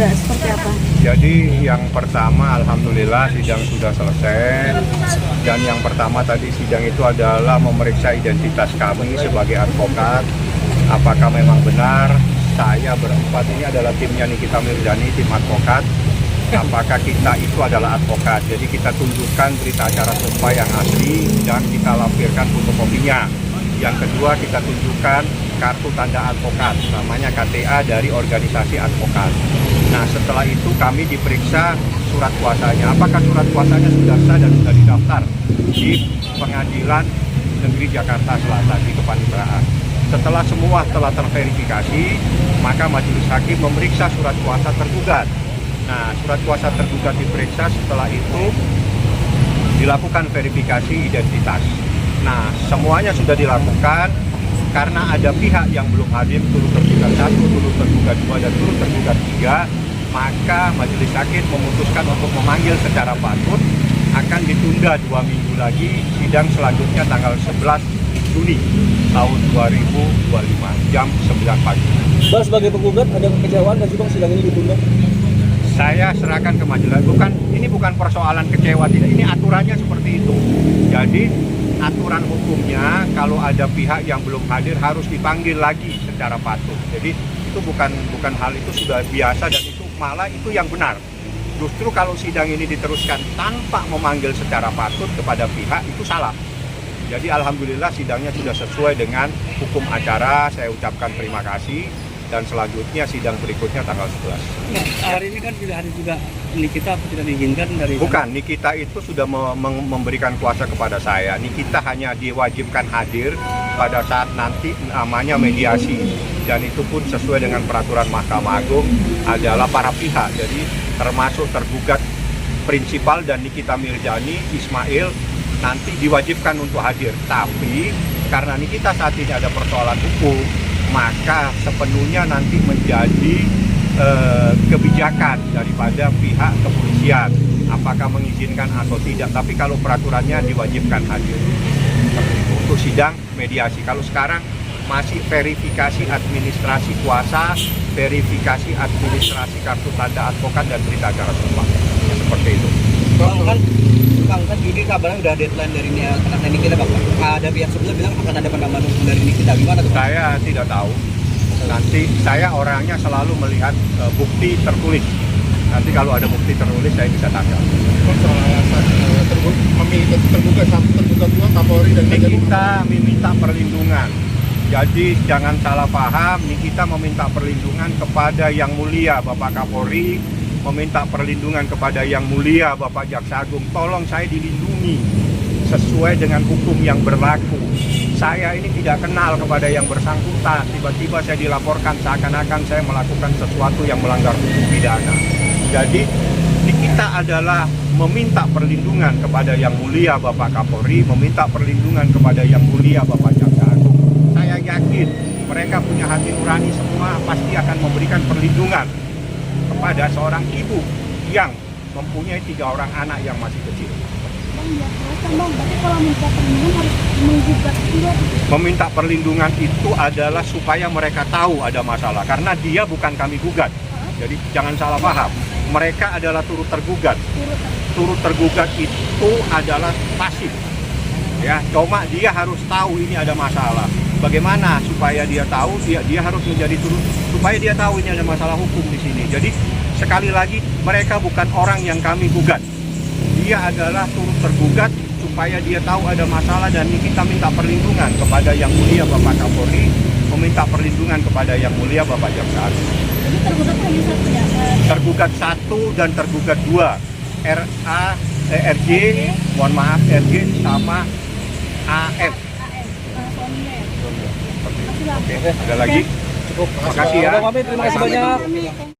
agenda seperti apa? Jadi yang pertama alhamdulillah sidang sudah selesai, dan yang pertama tadi sidang itu adalah memeriksa identitas kami sebagai advokat. Apakah memang benar saya berempat ini adalah timnya Nikita Mirzani, tim advokat. Apakah kita itu adalah advokat? Jadi kita tunjukkan berita acara sumpah yang asli dan kita lampirkan fotokopinya. Yang kedua kita tunjukkan kartu tanda advokat, namanya KTA dari organisasi advokat. Nah setelah itu kami diperiksa surat kuasanya. Apakah surat kuasanya sudah sah dan sudah didaftar di Pengadilan Negeri Jakarta Selatan di Kepanitraan. Setelah semua telah terverifikasi, maka majelis hakim memeriksa surat kuasa tergugat. Nah, surat kuasa tergugat diperiksa, setelah itu dilakukan verifikasi identitas. Nah, semuanya sudah dilakukan. Karena ada pihak yang belum hadir, turut tergugat 1, turut tergugat 2, dan turut tergugat 3, maka majelis hakim memutuskan untuk memanggil secara patut. Akan ditunda 2 minggu lagi, sidang selanjutnya tanggal 11 Juni tahun 2025 jam 9 pagi. Bang, sebagai penggugat ada kekecewaan nggak sih Bang sidang ini ditunda? Saya serahkan ke majelis. Ini bukan persoalan kecewa, tidak. Ini aturannya seperti itu. Jadi aturan hukumnya kalau ada pihak yang belum hadir harus dipanggil lagi secara patuh. Jadi itu bukan hal itu sudah biasa, dan itu malah itu yang benar. Justru kalau sidang ini diteruskan tanpa memanggil secara patut kepada pihak, itu salah. Jadi alhamdulillah sidangnya sudah sesuai dengan hukum acara. Saya ucapkan terima kasih. Dan selanjutnya sidang berikutnya tanggal 11. Nah, hari ini kan tidak hari juga Nikita tidak diizinkan dari... Bukan, Nikita itu sudah memberikan kuasa kepada saya. Nikita hanya diwajibkan hadir pada saat nanti namanya mediasi. Dan itu pun sesuai dengan peraturan Mahkamah Agung adalah para pihak. Jadi termasuk tergugat prinsipal dan Nikita Mirzani, Ismail, nanti diwajibkan untuk hadir. Tapi karena Nikita saat ini ada persoalan hukum, maka sepenuhnya nanti menjadi kebijakan daripada pihak kepolisian apakah mengizinkan atau tidak. Tapi kalau peraturannya diwajibkan hadir untuk sidang mediasi. Kalau sekarang masih verifikasi administrasi kuasa, verifikasi administrasi kartu tanda advokat dan berita acara sumpah. Seperti itu. Bang, kan ini kabarnya udah deadline dari Nikita Bang. Ada pihak sebelumnya bilang akan ada penambahan hukum dari Nikita. Gimana tuh? Saya tidak tahu. Nanti saya orangnya selalu melihat bukti tertulis. Nanti kalau ada bukti tertulis saya bisa tangkap. Tergugat 1, tergugat 2, Kapolri dan Nikita meminta perlindungan. Jadi jangan salah paham, Nikita meminta perlindungan kepada Yang Mulia Bapak Kapolri, meminta perlindungan kepada Yang Mulia Bapak Jaksa Agung. Tolong saya dilindungi sesuai dengan hukum yang berlaku. Saya ini tidak kenal kepada yang bersangkutan. Tiba-tiba saya dilaporkan seakan-akan saya melakukan sesuatu yang melanggar hukum pidana. Jadi Nikita adalah meminta perlindungan kepada Yang Mulia Bapak Kapolri, meminta perlindungan kepada Yang Mulia Bapak Jaksa Agung. Saya yakin mereka punya hati nurani semua, pasti akan memberikan perlindungan kepada seorang ibu yang mempunyai 3 orang anak yang masih kecil. Berarti kalau minta perlindungan harus menggugat juga. Meminta perlindungan itu adalah supaya mereka tahu ada masalah, karena dia bukan kami gugat. Jadi jangan salah paham, mereka adalah turut tergugat. Turut tergugat itu adalah pasif. Ya, cuma dia harus tahu ini ada masalah. Bagaimana supaya dia tahu? Dia harus menjadi turut, supaya dia tahu ini ada masalah hukum di sini. Jadi sekali lagi mereka bukan orang yang kami gugat. Dia adalah turut tergugat supaya dia tahu ada masalah, dan kita minta perlindungan kepada Yang Mulia Bapak Kapolri, meminta perlindungan kepada Yang Mulia Bapak Jaksa Agung. Jadi tergugat hanya 1 ya? Tergugat 1 dan tergugat 2, RJ, mohon maaf, RJ sama AF. Suaminya ya? Oke, ada lagi? Cukup. Makasih ya. Terima kasih banyak.